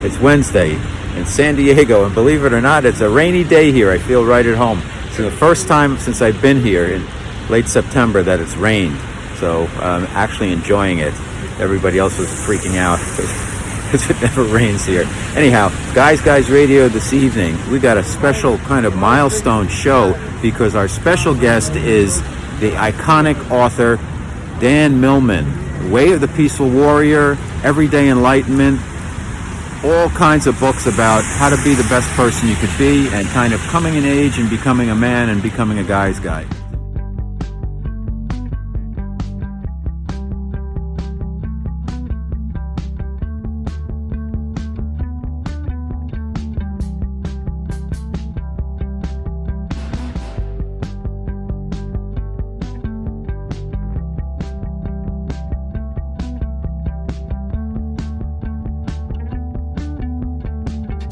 It's Wednesday in San Diego, and believe it or not, it's a rainy day here. I feel right at home. It's the first time since I've been here in late September that it's rained, so I'm actually enjoying it. Everybody else was freaking out because it never rains here. Anyhow, Guys Radio this evening, we got a special kind of milestone show because our special guest is the iconic author Dan Millman, Way of the Peaceful Warrior, Everyday Enlightenment, all kinds of books about how to be the best person you could be and kind of coming in age and becoming a man and becoming a guy's guy.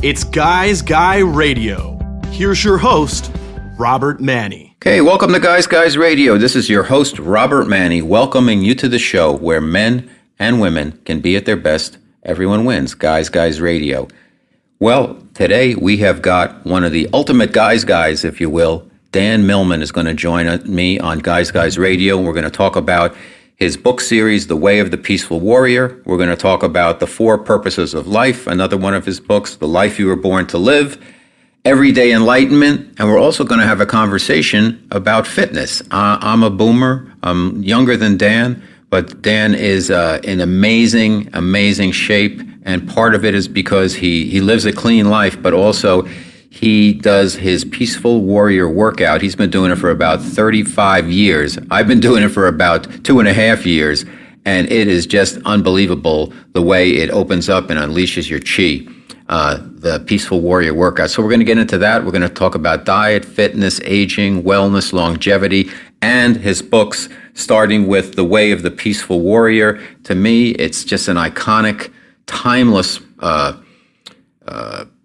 It's Guy Radio. Here's your host, Robert Manni. Okay, welcome to Guys Radio. This is your host, Robert Manni, welcoming you to the show where men and women can be at their best. Everyone wins. Guys Radio. Well, today we have got one of the ultimate guys, if you will. Dan Millman is going to join me on Guys Radio. We're going to talk about his book series, The Way of the Peaceful Warrior. We're going to talk about The Four Purposes of Life, another one of his books, The Life You Were Born to Live, Everyday Enlightenment, and we're also going to have a conversation about fitness. I'm a boomer. I'm younger than Dan, but Dan is in amazing shape, and part of it is because he lives a clean life, but also he does his Peaceful Warrior workout. He's been doing it for about 35 years. I've been doing it for about 2.5 years, and it is just unbelievable the way it opens up and unleashes your chi, the Peaceful Warrior workout. So we're going to get into that. We're going to talk about diet, fitness, aging, wellness, longevity, and his books, starting with The Way of the Peaceful Warrior. To me, it's just an iconic, timeless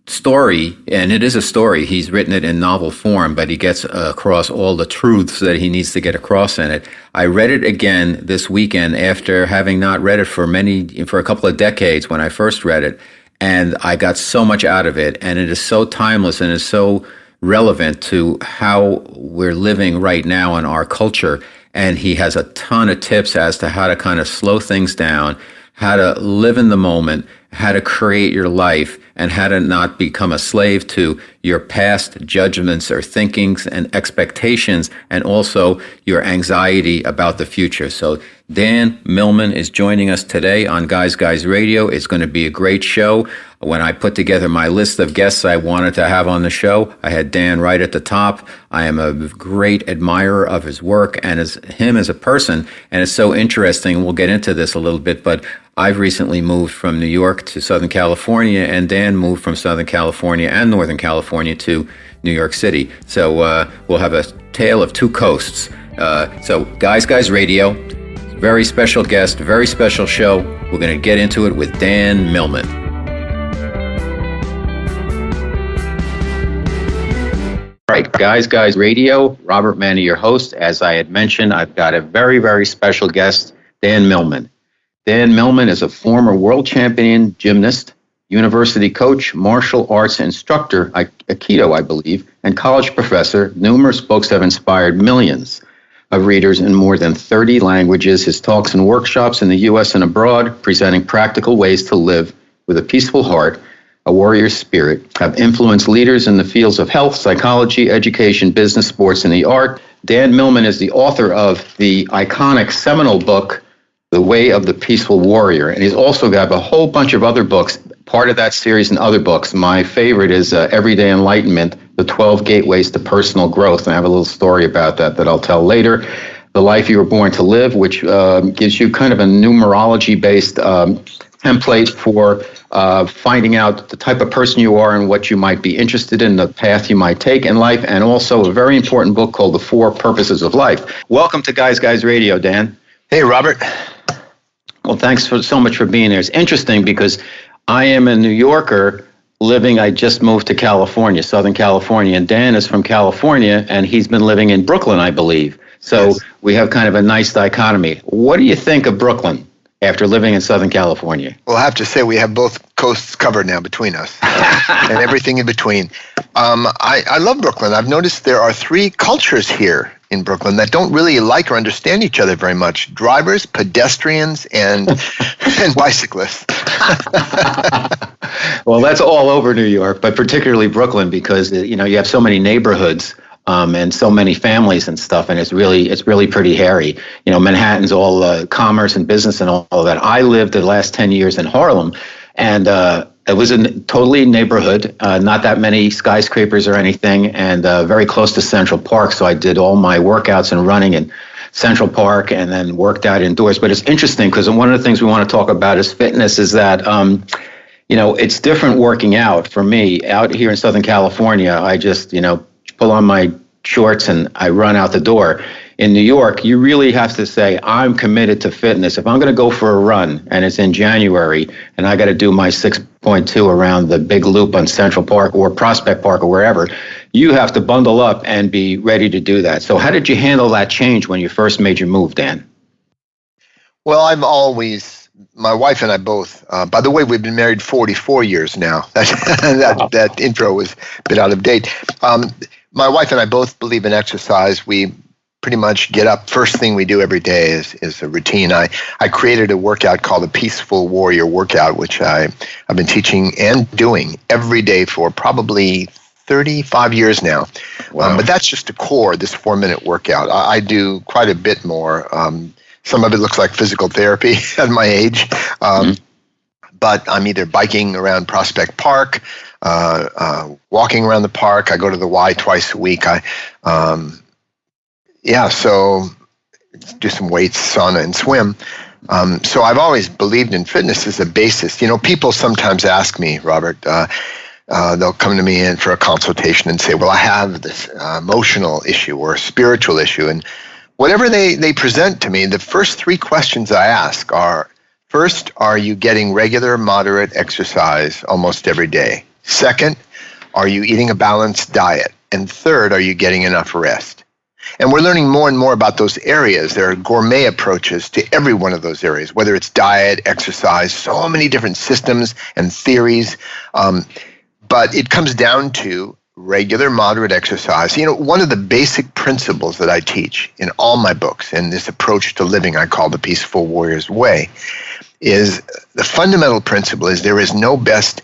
story, and it is a story. He's written it in novel form, but he gets across all the truths that he needs to get across in it. I read it again this weekend after having not read it for a couple of decades when I first read it, and I got so much out of it, and it is so timeless and is so relevant to how we're living right now in our culture. And he has a ton of tips as to how to kind of slow things down, how to live in the moment, how to create your life, and how to not become a slave to your past judgments or thinkings and expectations, and also your anxiety about the future. So Dan Millman is joining us today on Guys Radio. It's going to be a great show. When I put together my list of guests I wanted to have on the show, I had Dan right at the top. I am a great admirer of his work and him as a person, and it's so interesting. We'll get into this a little bit, but I've recently moved from New York to Southern California, and Dan moved from Southern California and Northern California to New York City. So we'll have a tale of two coasts. So Guys Radio, very special guest, very special show. We're going to get into it with Dan Millman. All right, Guys Radio, Robert Manni, your host. As I had mentioned, I've got a very special guest, Dan Millman. Dan Millman is a former world champion gymnast, university coach, martial arts instructor, Aikido, I believe, and college professor. Numerous books have inspired millions of readers in more than 30 languages. His talks and workshops in the U.S. and abroad, presenting practical ways to live with a peaceful heart, a warrior spirit, have influenced leaders in the fields of health, psychology, education, business, sports, and the art. Dan Millman is the author of the iconic seminal book, The Way of the Peaceful Warrior. And he's also got a whole bunch of other books, part of that series and other books. My favorite is Everyday Enlightenment, The 12 Gateways to Personal Growth. And I have a little story about that I'll tell later. The Life You Were Born to Live, which gives you kind of a numerology-based template for finding out the type of person you are and what you might be interested in, the path you might take in life, and also a very important book called The Four Purposes of Life. Welcome to Guys Radio, Dan. Hey, Robert. Well, thanks so much for being there. It's interesting because I am a New Yorker I just moved to California, Southern California, and Dan is from California, and he's been living in Brooklyn, I believe. So yes. We have kind of a nice dichotomy. What do you think of Brooklyn? after living in Southern California. Well, I have to say we have both coasts covered now between us and everything in between. I love Brooklyn. I've noticed there are 3 cultures here in Brooklyn that don't really like or understand each other very much: drivers, pedestrians, and bicyclists. Well, that's all over New York, but particularly Brooklyn, because you have so many neighborhoods and so many families and stuff, and it's really pretty hairy. Manhattan's all commerce and business and all that. I lived the last 10 years in Harlem, and it was a totally neighborhood, not that many skyscrapers or anything, and very close to Central Park. So I did all my workouts and running in Central Park, and then worked out indoors. But it's interesting because one of the things we want to talk about is fitness. Is that it's different working out for me out here in Southern California. I just pull on my shorts and I run out the door. In New York, you really have to say, I'm committed to fitness. If I'm going to go for a run and it's in January and I got to do my 6.2 around the big loop on Central Park or Prospect Park or wherever, you have to bundle up and be ready to do that. So how did you handle that change when you first made your move, Dan? Well, my wife and I both, by the way, we've been married 44 years now. That intro was a bit out of date. My wife and I both believe in exercise. We pretty much get up. First thing we do every day is a routine. I created a workout called the Peaceful Warrior Workout, which I've been teaching and doing every day for probably 35 years now. Wow. But that's just the core, this 4-minute workout. I do quite a bit more. Some of it looks like physical therapy at my age. But I'm either biking around Prospect Park, walking around the park. I go to the Y twice a week. So do some weights, sauna, and swim. So I've always believed in fitness as a basis. People sometimes ask me, Robert, they'll come to me in for a consultation and say, well, I have this emotional issue or a spiritual issue. And whatever they present to me, the first 3 questions I ask are, first, are you getting regular, moderate exercise almost every day? Second, are you eating a balanced diet? And third, are you getting enough rest? And we're learning more and more about those areas. There are gourmet approaches to every one of those areas, whether it's diet, exercise, so many different systems and theories. But it comes down to regular, moderate exercise. One of the basic principles that I teach in all my books, and this approach to living I call the Peaceful Warrior's Way, is the fundamental principle is there is no best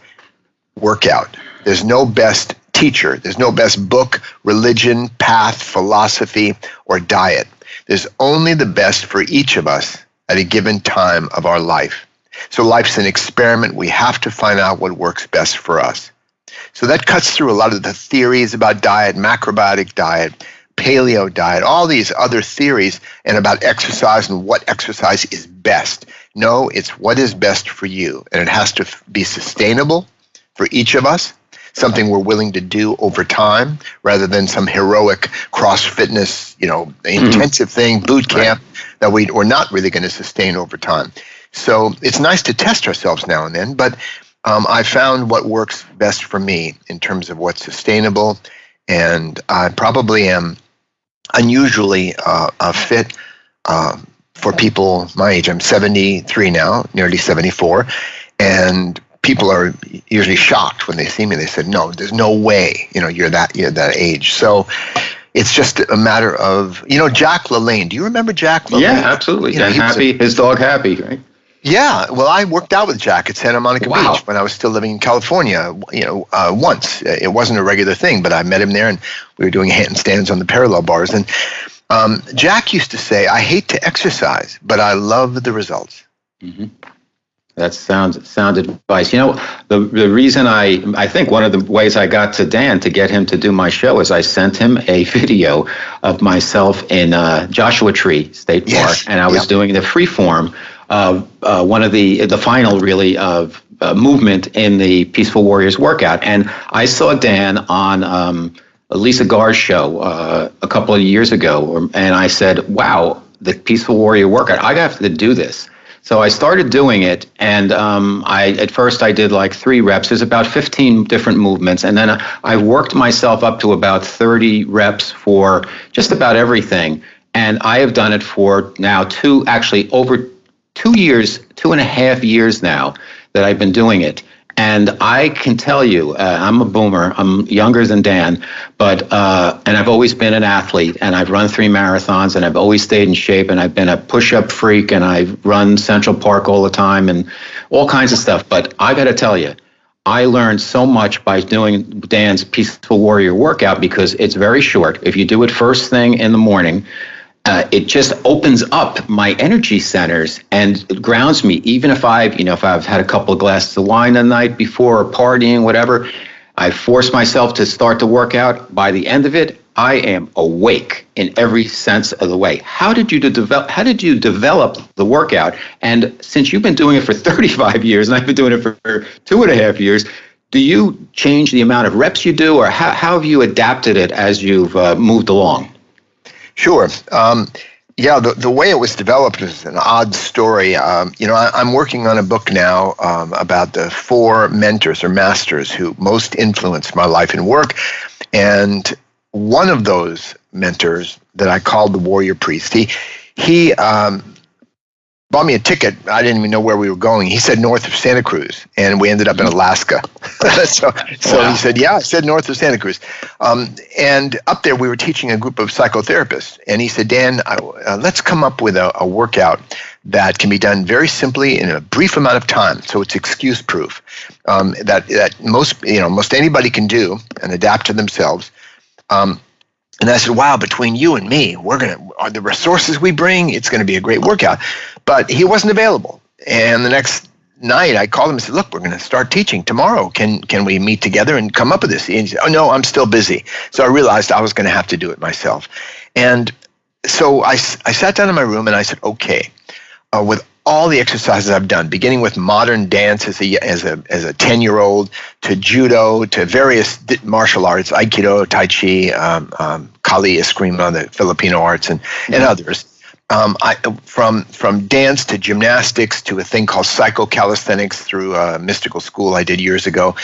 workout. There's no best teacher. There's no best book, religion, path, philosophy, or diet. There's only the best for each of us at a given time of our life. So life's an experiment. We have to find out what works best for us. So that cuts through a lot of the theories about diet, macrobiotic diet, paleo diet, all these other theories, and about exercise and what exercise is best. No, it's what is best for you. And it has to be sustainable for each of us, something we're willing to do over time, rather than some heroic cross-fitness, intensive thing, boot camp, that we're not really going to sustain over time. So it's nice to test ourselves now and then, but I found what works best for me in terms of what's sustainable, and I probably am unusually fit for people my age. I'm 73 now, nearly 74, and people are usually shocked when they see me. They said, "No, there's no way, you're that age." So it's just a matter of, Jack LaLanne. Do you remember Jack LaLanne? Yeah, absolutely. And Happy, his dog Happy, right? Yeah, well, I worked out with Jack at Santa Monica Beach when I was still living in California, once. It wasn't a regular thing, but I met him there, and we were doing handstands on the parallel bars. And Jack used to say, I hate to exercise, but I love the results. Mm-hmm. That's sound advice. The reason I think one of the ways I got to Dan to get him to do my show is I sent him a video of myself in Joshua Tree State Park, and I was doing the free form of one of the final really of movement in the Peaceful Warriors workout. And I saw Dan on Lisa Gar's show a couple of years ago, and I said, wow, the Peaceful Warrior workout, I have to do this. So I started doing it, and at first I did like 3 reps. There's about 15 different movements, and then I worked myself up to about 30 reps for just about everything. And I have done it for now over 2 years, 2.5 years now that I've been doing it. And I can tell you, I'm a boomer. I'm younger than Dan, but and I've always been an athlete, and I've run 3 marathons, and I've always stayed in shape, and I've been a push-up freak, and I've run Central Park all the time, and all kinds of stuff. But I got to tell you, I learned so much by doing Dan's Peaceful Warrior workout because it's very short. If you do it first thing in the morning, it just opens up my energy centers and it grounds me. Even if I've had a couple of glasses of wine the night before or partying, whatever, I force myself to start the workout. By the end of it, I am awake in every sense of the way. How did you develop the workout? And since you've been doing it for 35 years and I've been doing it for 2.5 years, do you change the amount of reps you do, or how have you adapted it as you've moved along? Sure. The way it was developed is an odd story. I'm working on a book now about the 4 mentors or masters who most influenced my life and work. And one of those mentors that I called the Warrior Priest, he bought me a ticket. I didn't even know where we were going. He said north of Santa Cruz, and we ended up in Alaska. so Wow. He said, yeah, I said north of Santa Cruz. And up there, we were teaching a group of psychotherapists. And he said, Dan, let's come up with a workout that can be done very simply in a brief amount of time. So it's excuse proof, that most anybody can do and adapt to themselves. And I said, wow, between you and me, are the resources we bring, it's going to be a great workout. But he wasn't available. And the next night I called him and said, look, we're going to start teaching tomorrow. Can we meet together and come up with this? And he said, oh, no, I'm still busy. So I realized I was going to have to do it myself. And so I sat down in my room and I said, okay, with all the exercises I've done, beginning with modern dance as a 10-year-old, to judo, to various martial arts, Aikido, Tai Chi, Kali, Eskrima, the Filipino arts, and others. From dance to gymnastics to a thing called psychocalisthenics through a mystical school I did years ago.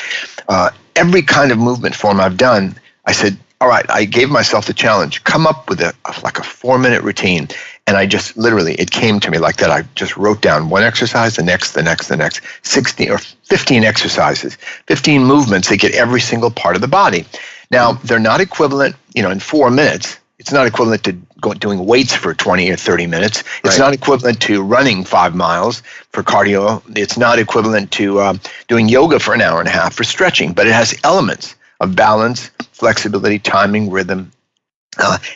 Every kind of movement form I've done, I said, all right, I gave myself the challenge, come up with a 4-minute routine. And I just literally, it came to me like that. I just wrote down one exercise, the next, 16 or 15 exercises, 15 movements that get every single part of the body. Now, they're not equivalent, in 4 minutes. It's not equivalent to doing weights for 20 or 30 minutes. It's not equivalent to running 5 miles for cardio. It's not equivalent to doing yoga for an hour and a half for stretching, but it has elements of balance, flexibility, timing, rhythm.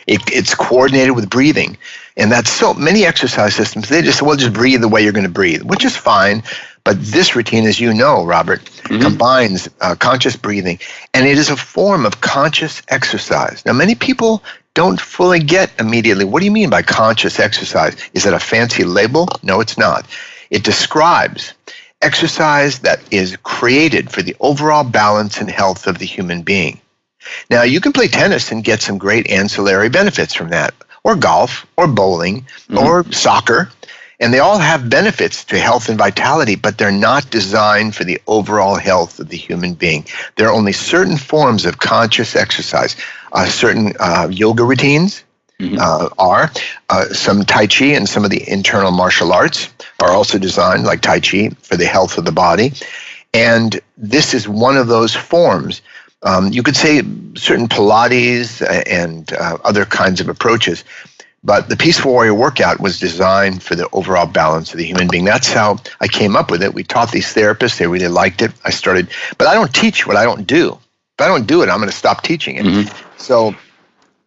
It's coordinated with breathing. And that's so many exercise systems, they just breathe the way you're going to breathe, which is fine. But this routine, as you know, Robert, combines conscious breathing, and it is a form of conscious exercise. Now, many people don't fully get immediately, what do you mean by conscious exercise? Is it a fancy label? No, it's not. It describes exercise that is created for the overall balance and health of the human being. Now, you can play tennis and get some great ancillary benefits from that, or golf, or bowling, or soccer. And they all have benefits to health and vitality, but they're not designed for the overall health of the human being. There are only certain forms of conscious exercise. Certain yoga routines are. Some Tai Chi and some of the internal martial arts are also designed, like Tai Chi, for the health of the body. And this is one of those forms. You could say certain Pilates and other kinds of approaches, but the Peaceful Warrior workout was designed for the overall balance of the human being. That's how I came up with it. We taught these therapists. They really liked it. But I don't teach what I don't do. If I don't do it, I'm going to stop teaching it. So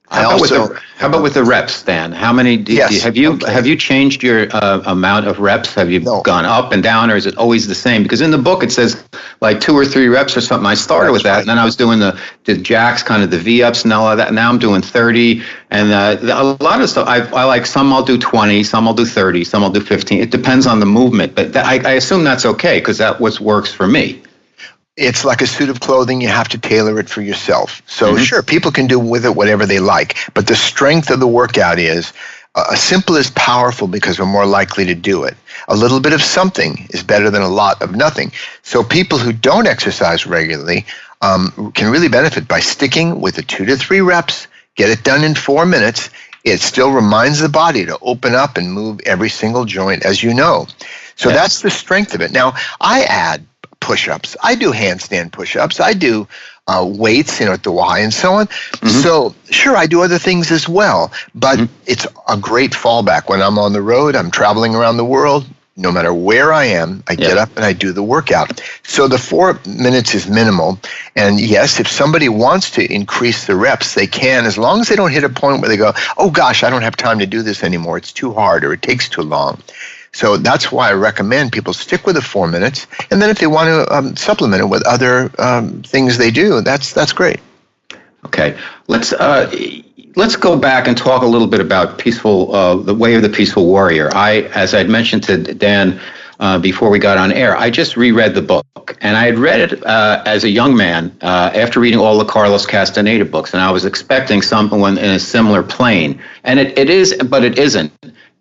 how about with the reps, Dan? How many have you changed your amount of reps? Have you gone up and down, or is it always the same? Because in the book it says like 2 or 3 reps or something. I started with that, and then I was doing the jacks, kind of the V-ups and all of that. Now I'm doing 30, and a lot of stuff. I like some I'll do 20, some I'll do 30, some I'll do 15. It depends on the movement, but I assume that's okay because that what works for me. It's like a suit of clothing. You have to tailor it for yourself. So sure, people can do with it whatever they like. But the strength of the workout is simple is powerful because we're more likely to do it. A little bit of something is better than a lot of nothing. So people who don't exercise regularly can really benefit by sticking with the 2 to 3 reps, get it done in 4 minutes, it still reminds the body to open up and move every single joint, as you know. So that's the strength of it. Now, I add push-ups. I do handstand push-ups. I do weights, at the Y and so on. So sure, I do other things as well, but it's a great fallback. When I'm on the road, I'm traveling around the world, no matter where I am, I get up and I do the workout. So the 4 minutes is minimal. And yes, if somebody wants to increase the reps, they can, as long as they don't hit a point where they go, oh gosh, I don't have time to do this anymore. It's too hard or it takes too long. So that's why I recommend people stick with the 4 minutes. And then if they want to supplement it with other things they do, that's great. Okay, let's go back and talk a little bit about the way of the peaceful warrior. As I'd mentioned to Dan before we got on air, I just reread the book, and I had read it as a young man after reading all the Carlos Castaneda books, and I was expecting someone in a similar plane, and it is, but it isn't.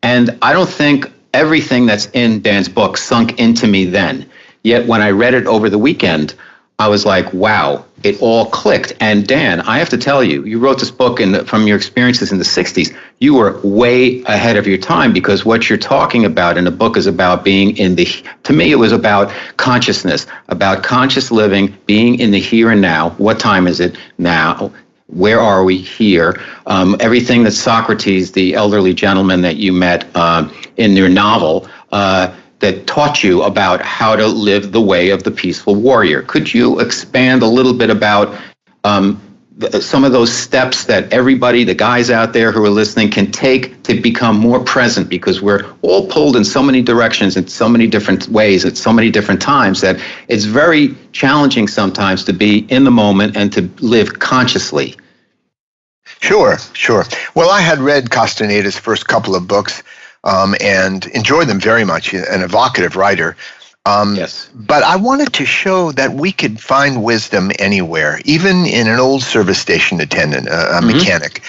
And I don't think everything that's in Dan's book sunk into me then. Yet when I read it over the weekend, I was like, wow, it all clicked. And Dan, I have to tell you, you wrote this book from your experiences in the 60s. You were way ahead of your time, because what you're talking about in the book is about being to me, it was about consciousness, about conscious living, being in the here and now. What time is it now? Where are we here? Everything that Socrates, the elderly gentleman that you met in your novel, that taught you about how to live the way of the peaceful warrior. Could you expand a little bit about some of those steps that everybody, the guys out there who are listening, can take to become more present? Because we're all pulled in so many directions, in so many different ways, at so many different times, that it's very challenging sometimes to be in the moment and to live consciously. Sure. Well, I had read Castaneda's first couple of books and enjoyed them very much, an evocative writer. Yes. But I wanted to show that we could find wisdom anywhere, even in an old service station attendant, a mechanic.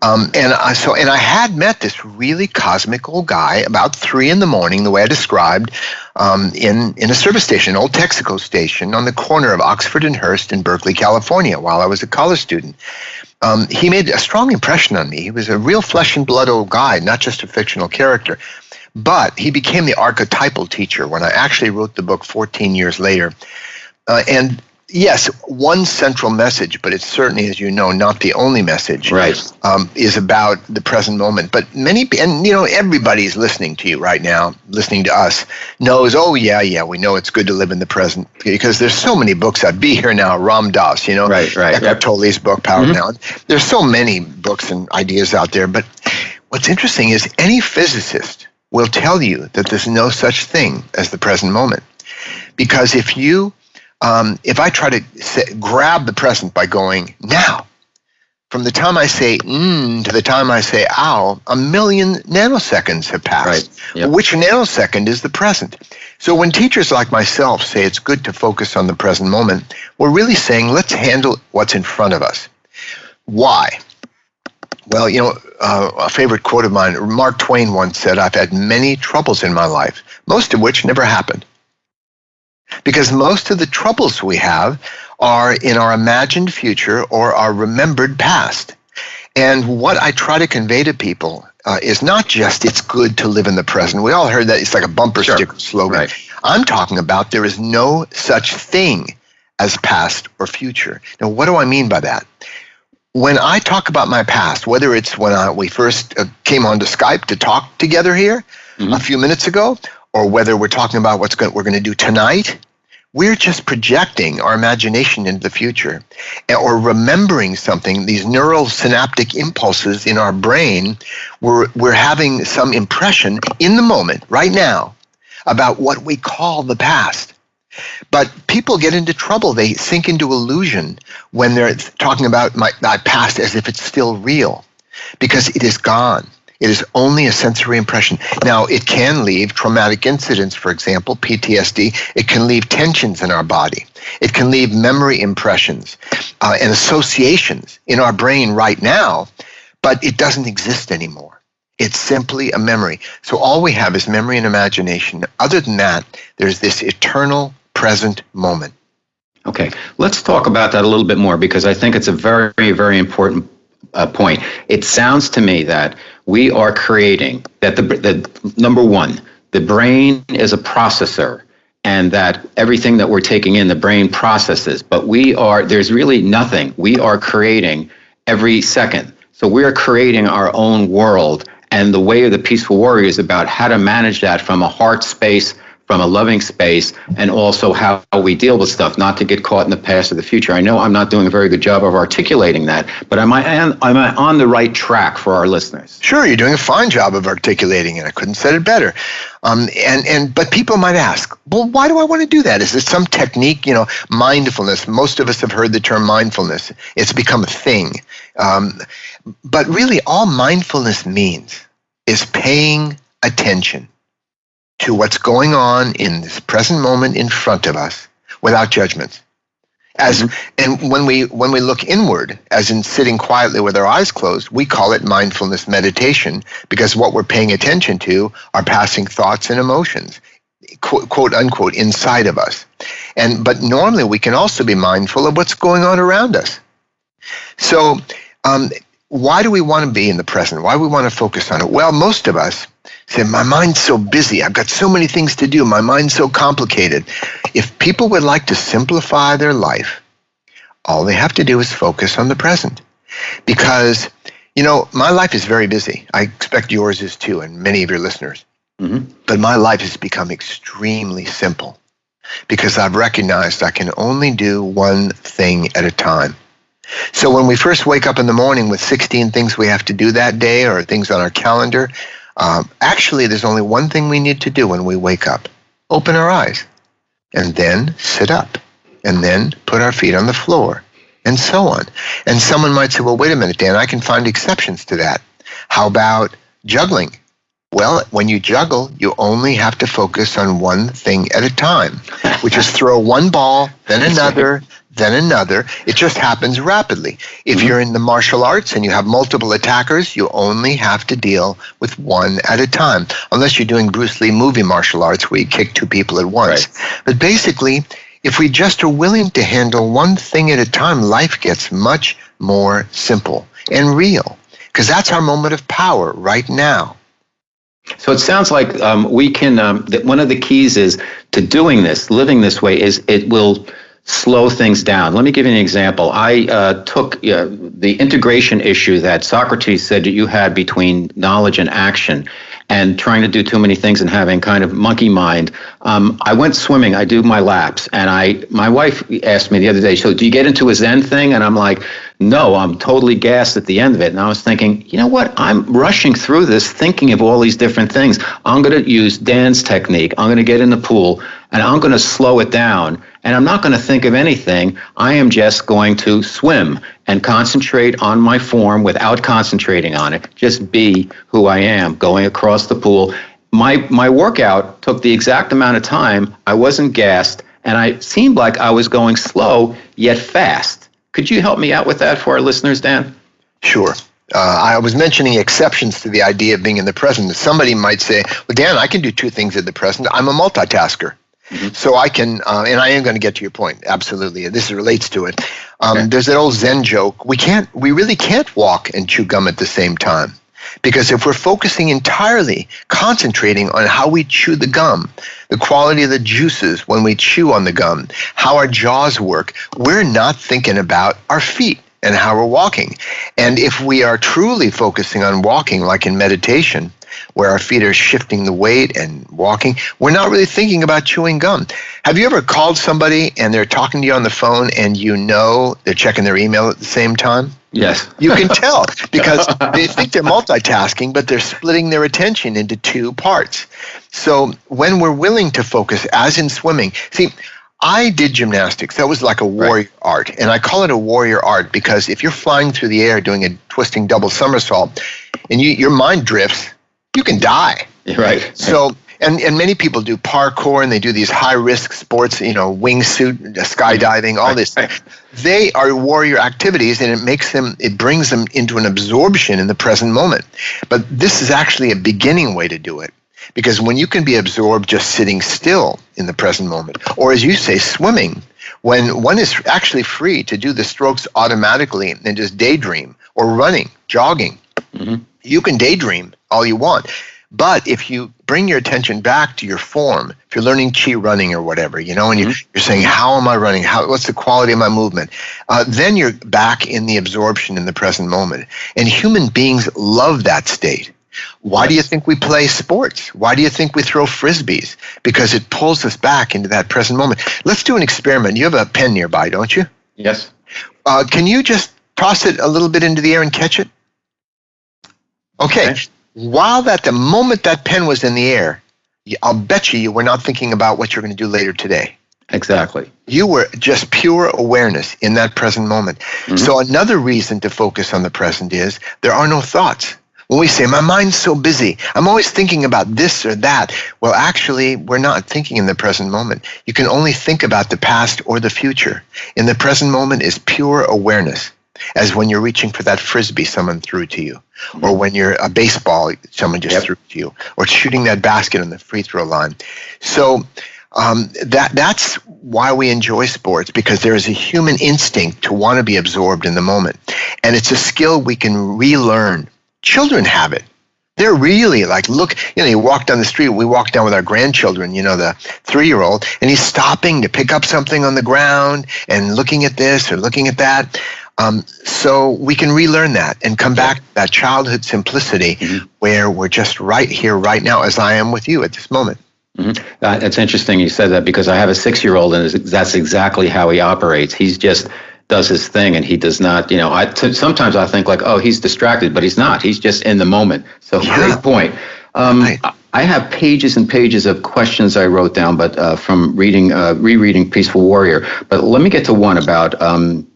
And I had met this really cosmic old guy about 3 a.m, the way I described, in a service station, an old Texaco station on the corner of Oxford and Hearst in Berkeley, California, while I was a college student. He made a strong impression on me. He was a real flesh and blood old guy, not just a fictional character. But he became the archetypal teacher when I actually wrote the book 14 years later. And yes, one central message, but it's certainly, as you know, not the only message, right, is about the present moment. But everybody's listening to you right now, listening to us, knows, oh, yeah, we know it's good to live in the present, because there's so many books. I'd be here now, Ram Dass, right. Eckhart Tolle's book, Power Now. There's so many books and ideas out there. But what's interesting is any physicist will tell you that there's no such thing as the present moment. Because if I try to grab the present by going now, from the time I say to the time I say ow, 1 million nanoseconds have passed. Right. Yep. Which nanosecond is the present? So when teachers like myself say it's good to focus on the present moment, we're really saying let's handle what's in front of us. Why? Well, a favorite quote of mine, Mark Twain once said, I've had many troubles in my life, most of which never happened. Because most of the troubles we have are in our imagined future or our remembered past. And what I try to convey to people is not just it's good to live in the present. We all heard that. It's like a bumper sticker slogan. Right. I'm talking about there is no such thing as past or future. Now, what do I mean by that? When I talk about my past, whether it's when we first came onto Skype to talk together here a few minutes ago, or whether we're talking about we're going to do tonight, we're just projecting our imagination into the future or remembering something. These neural synaptic impulses in our brain, we're having some impression in the moment, right now, about what we call the past. But people get into trouble. They sink into illusion when they're talking about my past as if it's still real, because it is gone. It is only a sensory impression. Now, it can leave traumatic incidents, for example, PTSD. It can leave tensions in our body. It can leave memory impressions and associations in our brain right now, but it doesn't exist anymore. It's simply a memory. So all we have is memory and imagination. Other than that, there's this eternal present moment. Okay, let's talk about that a little bit more, because I think it's a very, very important point. It sounds to me that we are creating that the number one, the brain is a processor, and that everything that we're taking in, the brain processes. But there's really nothing. We are creating every second. So we're creating our own world. And the way of the peaceful warrior is about how to manage that from a heart space, from a loving space, and also how we deal with stuff, not to get caught in the past or the future. I know I'm not doing a very good job of articulating that, but am I on the right track for our listeners? Sure, you're doing a fine job of articulating it. I couldn't have said it better. But people might ask, well, why do I want to do that? Is it some technique? Mindfulness. Most of us have heard the term mindfulness. It's become a thing. But really, all mindfulness means is paying attention to what's going on in this present moment in front of us without judgments. And when we look inward, as in sitting quietly with our eyes closed, we call it mindfulness meditation, because what we're paying attention to are passing thoughts and emotions, quote unquote, inside of us. But normally we can also be mindful of what's going on around us. So why do we want to be in the present? Why do we want to focus on it? Well, most of us say, my mind's so busy. I've got so many things to do. My mind's so complicated. If people would like to simplify their life, all they have to do is focus on the present. Because, my life is very busy. I expect yours is too, and many of your listeners. Mm-hmm. But my life has become extremely simple because I've recognized I can only do one thing at a time. So when we first wake up in the morning with 16 things we have to do that day or things on our calendar, actually there's only one thing we need to do when we wake up. Open our eyes, and then sit up, and then put our feet on the floor, and so on. And someone might say, well, wait a minute, Dan, I can find exceptions to that. How about juggling? Well, when you juggle, you only have to focus on one thing at a time, which is throw one ball, then another, then another. It just happens rapidly. If you're in the martial arts and you have multiple attackers, you only have to deal with one at a time, unless you're doing Bruce Lee movie martial arts where you kick two people at once. Right. But basically, if we just are willing to handle one thing at a time, life gets much more simple and real, because that's our moment of power right now. So it sounds like we can, that one of the keys is to doing this, living this way, is it will slow things down. Let me give you an example. I took the integration issue that Socrates said that you had between knowledge and action, and trying to do too many things and having kind of monkey mind. I went swimming. I do my laps, and my wife asked me the other day, so do you get into a Zen thing? And I'm like, no, I'm totally gassed at the end of it. And I was thinking, you know what? I'm rushing through this, thinking of all these different things. I'm going to use Dan's technique. I'm going to get in the pool, and I'm going to slow it down. And I'm not going to think of anything. I am just going to swim and concentrate on my form without concentrating on it. Just be who I am, going across the pool. My workout took the exact amount of time. I wasn't gassed, and I seemed like I was going slow, yet fast. Could you help me out with that for our listeners, Dan? Sure. I was mentioning exceptions to the idea of being in the present. Somebody might say, well, Dan, I can do two things at the present. I'm a multitasker. Mm-hmm. So I can, and I am going to get to your point. Absolutely. This relates to it. Okay. There's that old Zen joke. We really can't walk and chew gum at the same time. Because if we're focusing entirely, concentrating on how we chew the gum, the quality of the juices when we chew on the gum, how our jaws work, we're not thinking about our feet and how we're walking. And if we are truly focusing on walking, like in meditation, where our feet are shifting the weight and walking, we're not really thinking about chewing gum. Have you ever called somebody and they're talking to you on the phone and you know they're checking their email at the same time? Yes. You can tell because they think they're multitasking, but they're splitting their attention into two parts. So when we're willing to focus, as in swimming, see, I did gymnastics. That was like a warrior art. And I call it a warrior art because if you're flying through the air doing a twisting double somersault and your mind drifts, you can die. Right. So, and many people do parkour and they do these high-risk sports, wingsuit, skydiving, all this. They are warrior activities, and it brings them into an absorption in the present moment. But this is actually a beginning way to do it. Because when you can be absorbed just sitting still in the present moment, or as you say, swimming, when one is actually free to do the strokes automatically and just daydream or running, jogging. You can daydream all you want. But if you bring your attention back to your form, if you're learning Qi running or whatever, you know, and you're saying, how am I running? What's the quality of my movement? Then you're back in the absorption in the present moment. And human beings love that state. Why do you think we play sports? Why do you think we throw frisbees? Because it pulls us back into that present moment. Let's do an experiment. You have a pen nearby, don't you? Yes. Can you just toss it a little bit into the air and catch it? Okay. While the moment that pen was in the air, I'll bet you were not thinking about what you're going to do later today. Exactly. You were just pure awareness in that present moment. So another reason to focus on the present is there are no thoughts. When we say, my mind's so busy, I'm always thinking about this or that. Well, actually, we're not thinking in the present moment. You can only think about the past or the future. In the present moment is pure awareness, as when you're reaching for that frisbee someone threw to you, or when you're a baseball someone just threw to you, or shooting that basket on the free throw line. So that's why we enjoy sports, because there is a human instinct to want to be absorbed in the moment. And it's a skill we can relearn. Children have it. They're really like, look, you know, you walk down the street, we walk down with our grandchildren, you know, the 3-year-old, and he's stopping to pick up something on the ground and looking at this or looking at that. So we can relearn that and come back to that childhood simplicity where we're just right here, right now, as I am with you at this moment. It's interesting you said that, because I have a 6-year-old, and that's exactly how he operates. He's just does his thing, and he does not, you know, sometimes I think like, oh, he's distracted, but he's not. He's just in the moment. So great point. I have pages and pages of questions I wrote down, but from rereading Peaceful Warrior. But let me get to one about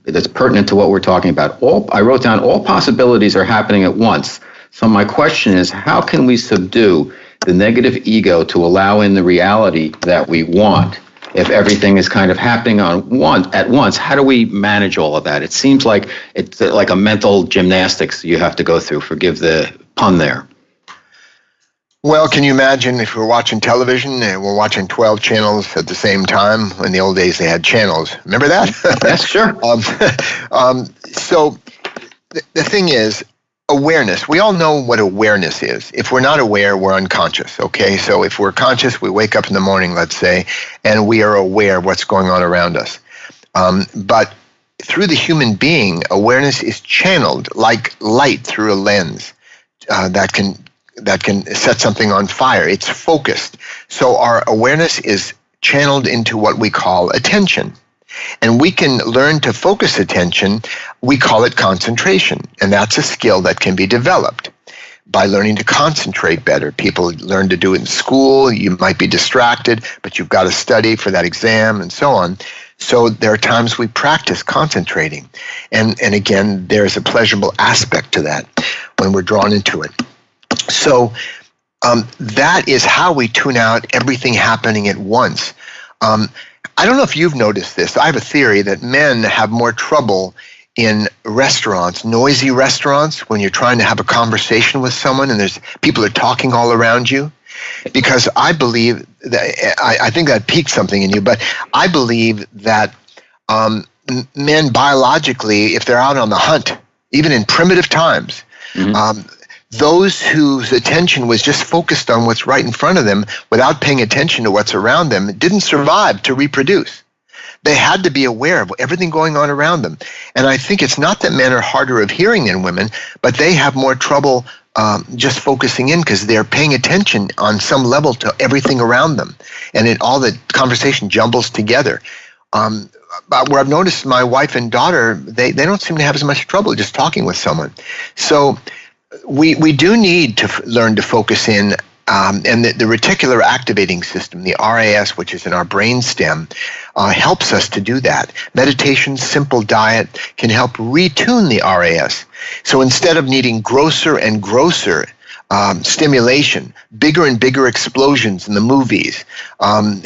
that's pertinent to what we're talking about. I wrote down, all possibilities are happening at once. So my question is, how can we subdue the negative ego to allow in the reality that we want? If everything is kind of happening at once, how do we manage all of that? It seems like it's like a mental gymnastics you have to go through. Forgive the pun there. Well, can you imagine if we're watching television and we're watching 12 channels at the same time? In the old days, they had channels. Remember that? Yes, sure. So the thing is, awareness. We all know what awareness is. If we're not aware, we're unconscious, okay? So if we're conscious, we wake up in the morning, let's say, and we are aware of what's going on around us. But through the human being, awareness is channeled like light through a lens that can set something on fire. It's focused. So our awareness is channeled into what we call attention. And we can learn to focus attention. We call it concentration. And that's a skill that can be developed by learning to concentrate better. People learn to do it in school. You might be distracted, but you've got to study for that exam and so on. So there are times we practice concentrating. And again, there's a pleasurable aspect to that when we're drawn into it. So that is how we tune out everything happening at once. I don't know if you've noticed this. I have a theory that men have more trouble in restaurants, noisy restaurants, when you're trying to have a conversation with someone and there's people are talking all around you. Because I believe that, I think that piqued something in you, but I believe that men biologically, if they're out on the hunt, even in primitive times, those whose attention was just focused on what's right in front of them without paying attention to what's around them didn't survive to reproduce. They had to be aware of everything going on around them. And I think it's not that men are harder of hearing than women, but they have more trouble just focusing in because they're paying attention on some level to everything around them. And all the conversation jumbles together. But where I've noticed my wife and daughter, they don't seem to have as much trouble just talking with someone. So we do need to learn to focus in, and the reticular activating system, the RAS, which is in our brainstem, helps us to do that. Meditation, simple diet can help retune the RAS. So instead of needing grosser and grosser stimulation, bigger and bigger explosions in the movies, and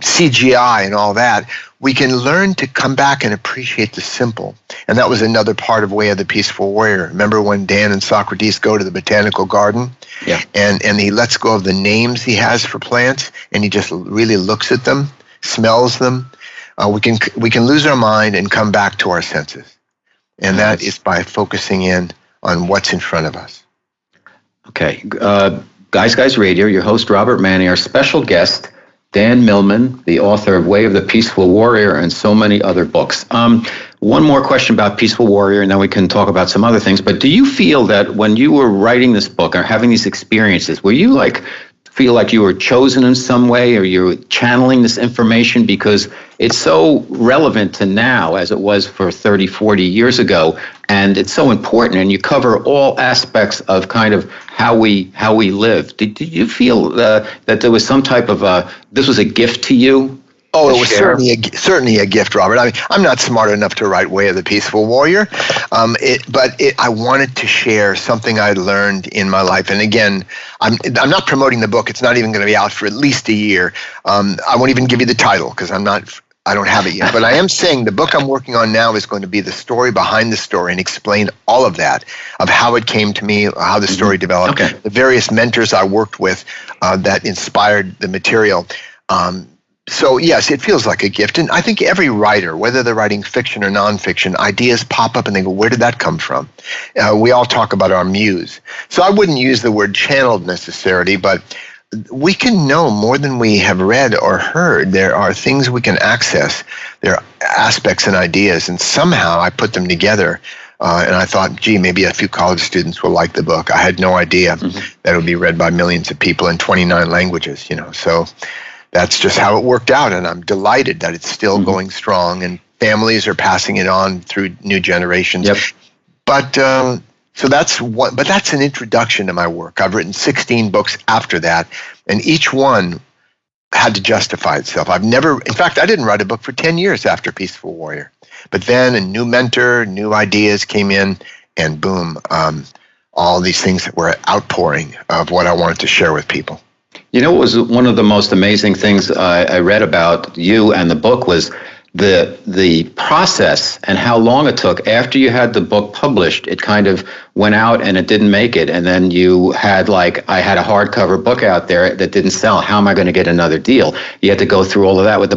CGI and all that, we can learn to come back and appreciate the simple. And that was another part of Way of the Peaceful Warrior. Remember when Dan and Socrates go to the botanical garden? Yeah. And he lets go of the names he has for plants, and he just really looks at them, smells them. We can lose our mind and come back to our senses. And that is by focusing in on what's in front of us. Okay. Guys Radio, your host, Robert Manni, our special guest, Dan Millman, the author of Way of the Peaceful Warrior and so many other books. One more question about Peaceful Warrior, and then we can talk about some other things. But do you feel that when you were writing this book or having these experiences, were you feel like you were chosen in some way, or you're channeling this information because it's so relevant to now as it was for 30, 40 years ago, and it's so important, and you cover all aspects of kind of how we live. Did you feel that there was some type of this was a gift to you? Oh, it was certainly a gift, Robert. I mean, I'm not smart enough to write Way of the Peaceful Warrior, but I wanted to share something I learned in my life. And again, I'm not promoting the book. It's not even going to be out for at least a year. I won't even give you the title because I don't have it yet. But I am saying the book I'm working on now is going to be the story behind the story and explain all of that, of how it came to me, how the story developed, the various mentors I worked with that inspired the material. So yes, it feels like a gift. And I think every writer, whether they're writing fiction or nonfiction, ideas pop up and they go, where did that come from? We all talk about our muse. So I wouldn't use the word channeled necessarily, but we can know more than we have read or heard. There are things we can access. There are aspects and ideas, and somehow I put them together. And I thought, gee, maybe a few college students will like the book. I had no idea that it would be read by millions of people in 29 languages, So that's just how it worked out, and I'm delighted that it's still going strong, and families are passing it on through new generations. Yep. But so that's what. But that's an introduction to my work. I've written 16 books after that, and each one had to justify itself. In fact, I didn't write a book for 10 years after Peaceful Warrior. But then a new mentor, new ideas came in, and boom, all these things that were outpouring of what I wanted to share with people. What was one of the most amazing things I read about you and the book was the process and how long it took after you had the book published. It kind of went out and it didn't make it. And then you had I had a hardcover book out there that didn't sell. How am I going to get another deal? You had to go through all of that with the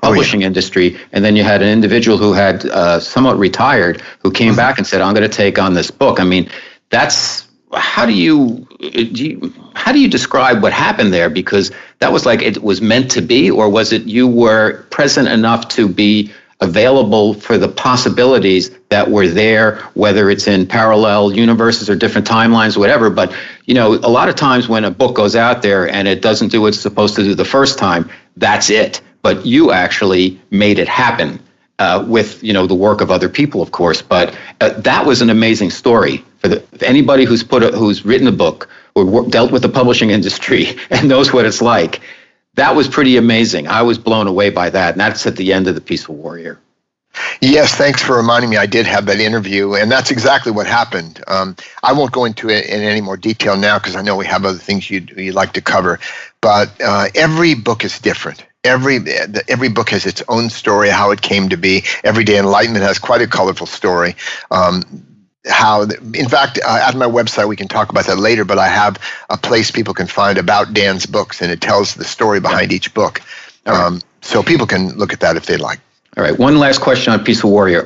publishing industry. And then you had an individual who had somewhat retired who came back and said, I'm going to take on this book. I mean, how do you describe what happened there? Because that was it was meant to be, or was it you were present enough to be available for the possibilities that were there, whether it's in parallel universes or different timelines, whatever. But, a lot of times when a book goes out there and it doesn't do what it's supposed to do the first time, that's it. But you actually made it happen. With the work of other people, of course, but that was an amazing story for anybody who's written a book or dealt with the publishing industry and knows what it's like. That was pretty amazing. I was blown away by that, and that's at the end of The Peaceful Warrior. Yes, thanks for reminding me. I did have that interview, and that's exactly what happened. I won't go into it in any more detail now because I know we have other things you'd like to cover, but every book is different. Every book has its own story, how it came to be. Everyday Enlightenment has quite a colorful story. In fact, at my website, we can talk about that later, but I have a place people can find about Dan's books, and it tells the story behind each book. So people can look at that if they'd like. All right. One last question on Peaceful Warrior.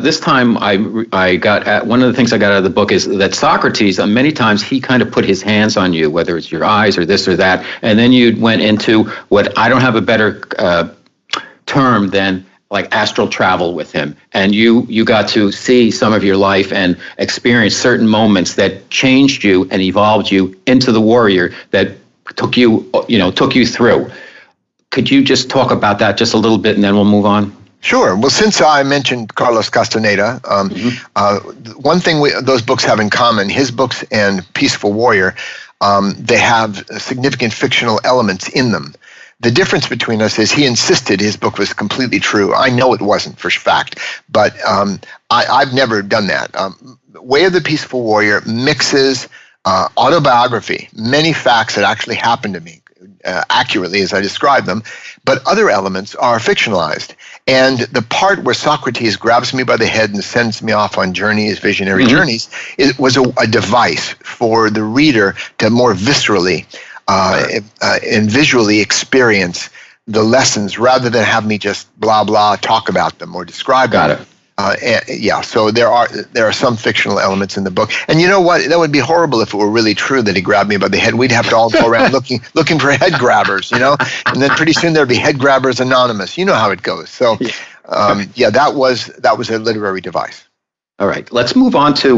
This time I got at, one of the things I got out of the book is that Socrates, many times he kind of put his hands on you, whether it's your eyes or this or that, and then you went into what I don't have a better term than astral travel with him, and you got to see some of your life and experience certain moments that changed you and evolved you into the warrior that took you through. Could you just talk about that just a little bit, and then we'll move on? Sure. Well, since I mentioned Carlos Castaneda, one thing those books have in common, his books and Peaceful Warrior, they have significant fictional elements in them. The difference between us is he insisted his book was completely true. I know it wasn't for fact, but I've never done that. Way of the Peaceful Warrior mixes autobiography, many facts that actually happened to me, accurately as I describe them, but other elements are fictionalized. And the part where Socrates grabs me by the head and sends me off on journeys, visionary journeys, it was a device for the reader to more viscerally and visually experience the lessons rather than have me just blah, blah, talk about them or describe them. Got it. So there are some fictional elements in the book, and you know what? That would be horrible if it were really true that he grabbed me by the head. We'd have to all go around looking for head grabbers, and then pretty soon there'd be Head Grabbers Anonymous. You know how it goes. So, that was a literary device. All right, let's move on to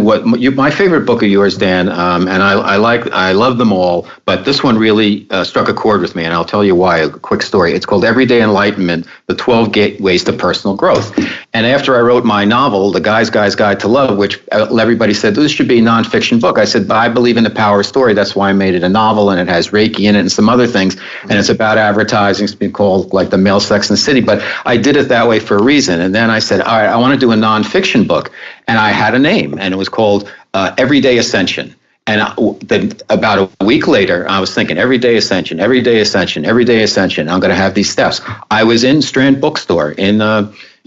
my favorite book of yours, Dan, and I love them all, but this one really struck a chord with me, and I'll tell you why. A quick story. It's called Everyday Enlightenment: The 12 Gateways to Personal Growth. And after I wrote my novel, The Guy's Guide to Love, which everybody said this should be a nonfiction book, I said, but I believe in the power of story. That's why I made it a novel, and it has Reiki in it and some other things, and it's about advertising. It's been called like the male Sex and the City, but I did it that way for a reason. And then I said, all right, I want to do a nonfiction book. And I had a name, and it was called Everyday Ascension. And then about a week later, I was thinking, Everyday Ascension, Everyday Ascension, Everyday Ascension. I'm going to have these steps. I was in Strand Bookstore in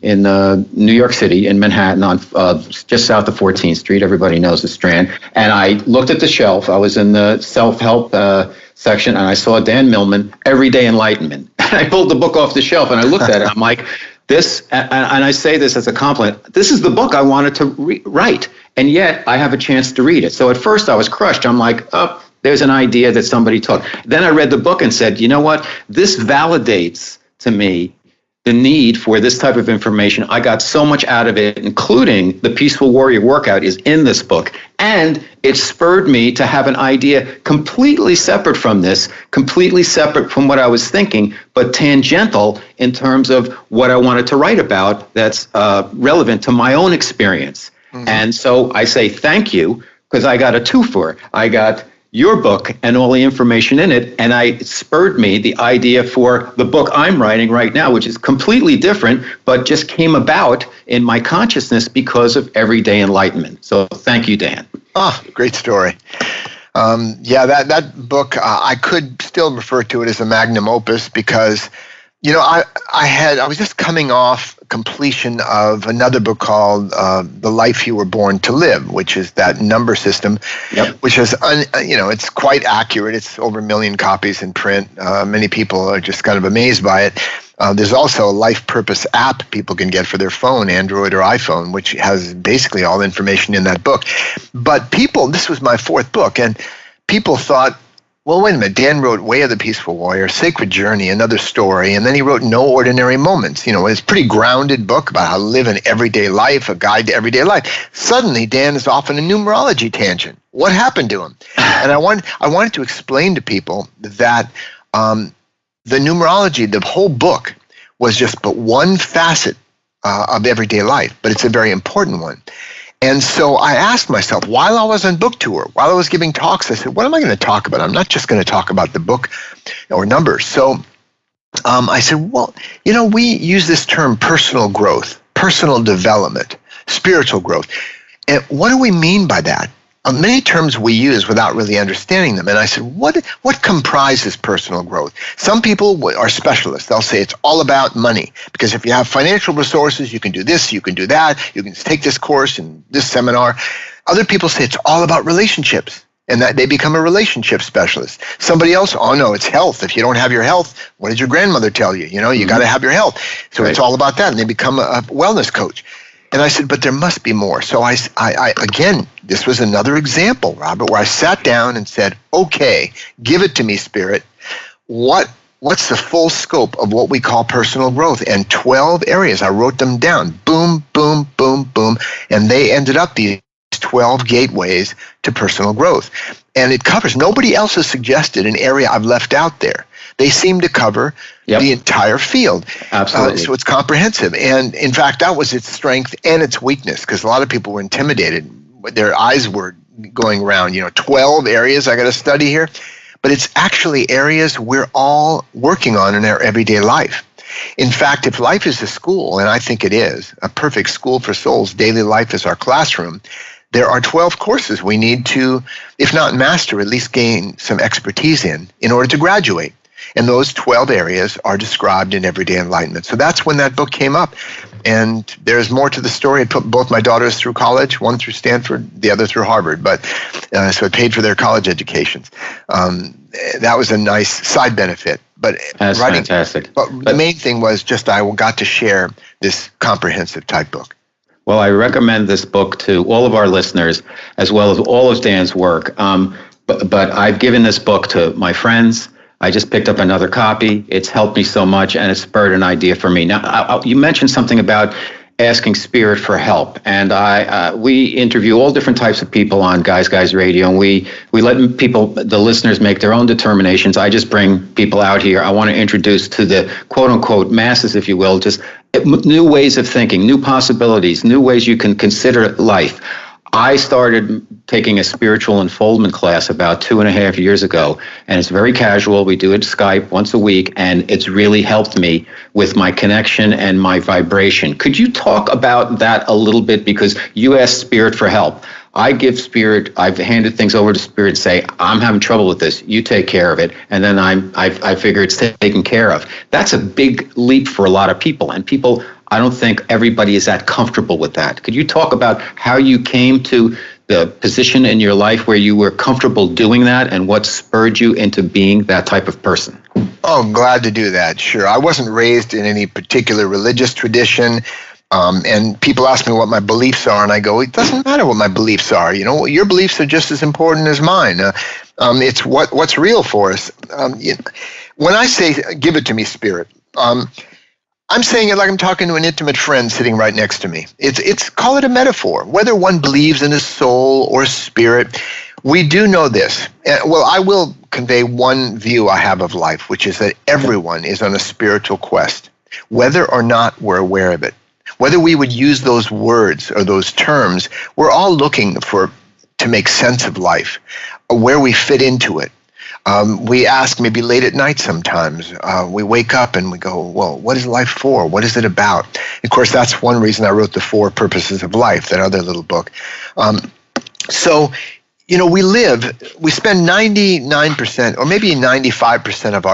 New York City, in Manhattan, on just south of 14th Street. Everybody knows the Strand. And I looked at the shelf. I was in the self-help section, and I saw Dan Millman, Everyday Enlightenment. And I pulled the book off the shelf, and I looked at it. I'm like, this, and I say this as a compliment, this is the book I wanted to write, and yet I have a chance to read it. So at first I was crushed. I'm like, oh, there's an idea that somebody took. Then I read the book and said, you know what? This validates to me the need for this type of information. I got so much out of it, including the Peaceful Warrior Workout is in this book. And it spurred me to have an idea completely separate from this, completely separate from what I was thinking, but tangential in terms of what I wanted to write about that's relevant to my own experience. Mm-hmm. And so I say thank you, because I got a twofer. I got your book and all the information in it, and it spurred me the idea for the book I'm writing right now, which is completely different, but just came about in my consciousness because of Everyday Enlightenment. So thank you, Dan. Oh, great story. That book, I could still refer to it as a magnum opus because, I was just coming off completion of another book called The Life You Were Born to Live, which is that number system, which is, it's quite accurate. It's over 1 million copies in print. Many people are just kind of amazed by it. There's also a life purpose app people can get for their phone, Android or iPhone, which has basically all the information in that book. But this was my fourth book, and people thought, well, wait a minute, Dan wrote Way of the Peaceful Warrior, Sacred Journey, Another Story, and then he wrote No Ordinary Moments. It's a pretty grounded book about how to live an everyday life, a guide to everyday life. Suddenly, Dan is off on a numerology tangent. What happened to him? And I wanted to explain to people that the numerology, the whole book, was just but one facet of everyday life, but it's a very important one. And so I asked myself, while I was on book tour, while I was giving talks, I said, what am I going to talk about? I'm not just going to talk about the book or numbers. So I said, well, we use this term personal growth, personal development, spiritual growth. And what do we mean by that? Many terms we use without really understanding them. And I said, what comprises personal growth? Some people are specialists. They'll say it's all about money, because if you have financial resources, you can do this, you can do that, you can take this course and this seminar. Other people say it's all about relationships, and that they become a relationship specialist. Somebody else, oh no, it's health. If you don't have your health, what did your grandmother tell you? You got to have your health. So It's all about that, and they become a wellness coach. And I said, but there must be more. So I again, this was another example, Robert, where I sat down and said, okay, give it to me, Spirit. What's the full scope of what we call personal growth? And 12 areas. I wrote them down. Boom, boom, boom, boom. And they ended up these 12 gateways to personal growth. And it covers, nobody else has suggested an area I've left out there. They seem to cover the entire field. Absolutely. So it's comprehensive. And in fact, that was its strength and its weakness, because a lot of people were intimidated. Their eyes were going around, 12 areas I got to study here. But it's actually areas we're all working on in our everyday life. In fact, if life is a school, and I think it is, a perfect school for souls, daily life is our classroom, there are 12 courses we need to, if not master, at least gain some expertise in order to graduate. And those 12 areas are described in Everyday Enlightenment. So that's when that book came up. And there's more to the story. It put both my daughters through college, one through Stanford, the other through Harvard. But so it paid for their college educations. That was a nice side benefit. But that's fantastic. But the main thing was just I got to share this comprehensive type book. Well, I recommend this book to all of our listeners, as well as all of Dan's work. But I've given this book to my friends. I just picked up another copy. It's helped me so much, and it spurred an idea for me. Now, you mentioned something about asking Spirit for help, and we interview all different types of people on Guys Radio, and we let people, the listeners, make their own determinations. I just bring people out here. I want to introduce to the quote-unquote masses, if you will, just new ways of thinking, new possibilities, new ways you can consider life. I started taking a spiritual unfoldment class about 2.5 years ago, and it's very casual. We do it Skype once a week, and it's really helped me with my connection and my vibration. Could you talk about that a little bit? Because you asked Spirit for help. I give Spirit, I've handed things over to Spirit, say, I'm having trouble with this, you take care of it, and then I figure it's taken care of. That's a big leap for a lot of people, and people, I don't think everybody is that comfortable with that. Could you talk about how you came to the position in your life where you were comfortable doing that, and what spurred you into being that type of person? Oh, I'm glad to do that, sure. I wasn't raised in any particular religious tradition. And people ask me what my beliefs are, and I go, it doesn't matter what my beliefs are. You know, your beliefs are just as important as mine. It's what's real for us. When I say, give it to me, Spirit, I'm saying it like I'm talking to an intimate friend sitting right next to me. It's call it a metaphor. Whether one believes in a soul or spirit, we do know this. Well, I will convey one view I have of life, which is that everyone is on a spiritual quest, whether or not we're aware of it. Whether we would use those words or those terms, we're all looking to make sense of life, where we fit into it. We ask maybe late at night sometimes. We wake up and we go, well, what is life for? What is it about? Of course, that's one reason I wrote The 4 Purposes of Life, that other little book. So, you know, we spend 99% or maybe 95% of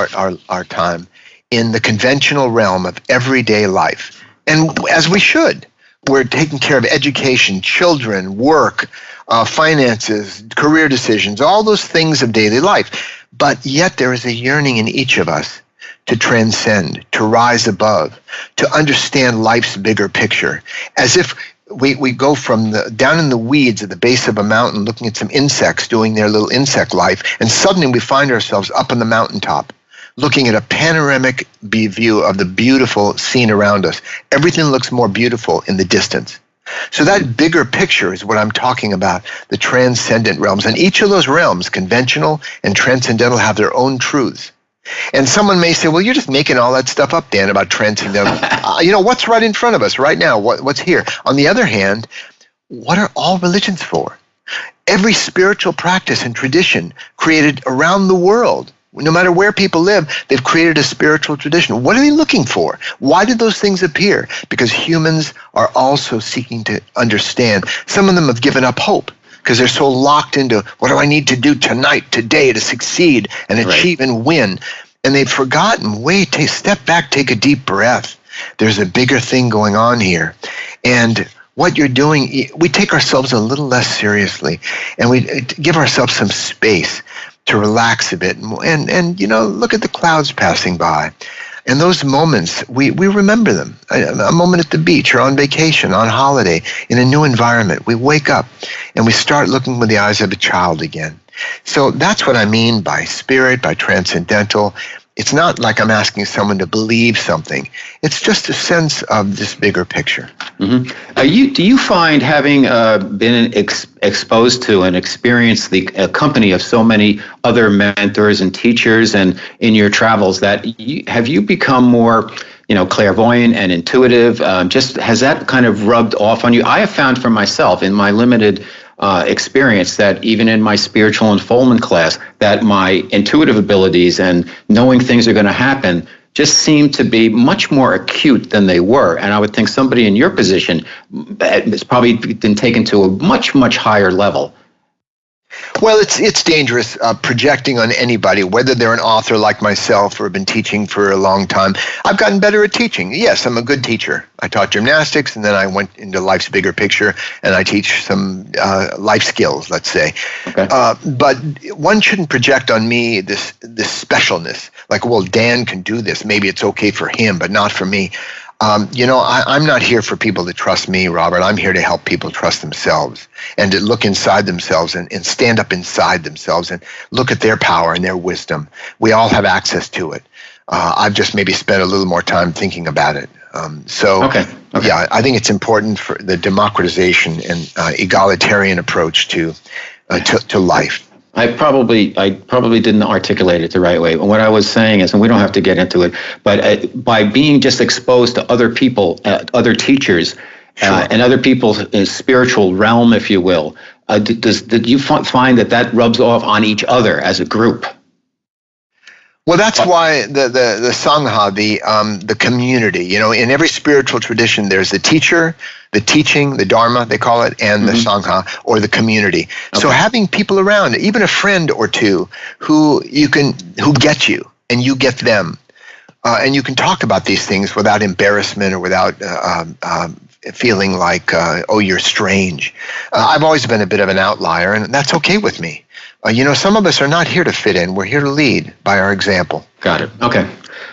our time in the conventional realm of everyday life. And as we should. We're taking care of education, children, work, finances, career decisions, all those things of daily life. But yet there is a yearning in each of us to transcend, to rise above, to understand life's bigger picture. As if we go from down in the weeds at the base of a mountain looking at some insects doing their little insect life, and suddenly we find ourselves up on the mountaintop, looking at a panoramic view of the beautiful scene around us. Everything looks more beautiful in the distance. So that bigger picture is what I'm talking about, the transcendent realms. And each of those realms, conventional and transcendental, have their own truths. And someone may say, well, you're just making all that stuff up, Dan, about transcendental. What's right in front of us right now? What's here? On the other hand, what are all religions for? Every spiritual practice and tradition created around the world, no matter where people live, they've created a spiritual tradition. What are they looking for? Why did those things appear? Because humans are also seeking to understand. Some of them have given up hope because they're so locked into, what do I need to do tonight, today, to succeed and achieve and win? And they've forgotten, step back, take a deep breath. There's a bigger thing going on here. And what you're doing, we take ourselves a little less seriously, and we give ourselves some space to relax a bit and look at the clouds passing by. And those moments, we remember them. A moment at the beach or on vacation, on holiday, in a new environment. We wake up and we start looking with the eyes of a child again. So that's what I mean by spirit, by transcendental. It's not like I'm asking someone to believe something. It's just a sense of this bigger picture. Mm-hmm. Do you find, having been exposed to and experienced the company of so many other mentors and teachers, and in your travels, that have you become more, clairvoyant and intuitive? Has that kind of rubbed off on you? I have found for myself, in my limited experience, that even in my spiritual unfoldment class, that my intuitive abilities and knowing things are going to happen just seem to be much more acute than they were. And I would think somebody in your position has probably been taken to a much, much higher level. Well, it's dangerous projecting on anybody, whether they're an author like myself or have been teaching for a long time. I've gotten better at teaching. Yes, I'm a good teacher. I taught gymnastics, and then I went into life's bigger picture, and I teach some life skills, let's say. Okay. But one shouldn't project on me this specialness, like, well, Dan can do this. Maybe it's okay for him, but not for me. I'm not here for people to trust me, Robert. I'm here to help people trust themselves and to look inside themselves and stand up inside themselves and look at their power and their wisdom. We all have access to it. I've just maybe spent a little more time thinking about it. Okay. Yeah, I think it's important for the democratization and egalitarian approach to life. I probably didn't articulate it the right way. What I was saying is, and we don't have to get into it, but by being just exposed to other people, other teachers, Sure. and other people's spiritual realm, if you will, did you find that rubs off on each other as a group? Well, that's why the Sangha, the community, in every spiritual tradition, there's the teacher, the teaching, the Dharma, they call it, and the Sangha, or the community. Okay. So having people around, even a friend or two, who get you and you get them, and you can talk about these things without embarrassment or without feeling like, you're strange. I've always been a bit of an outlier, and that's okay with me. Some of us are not here to fit in. We're here to lead by our example. Got it. Okay.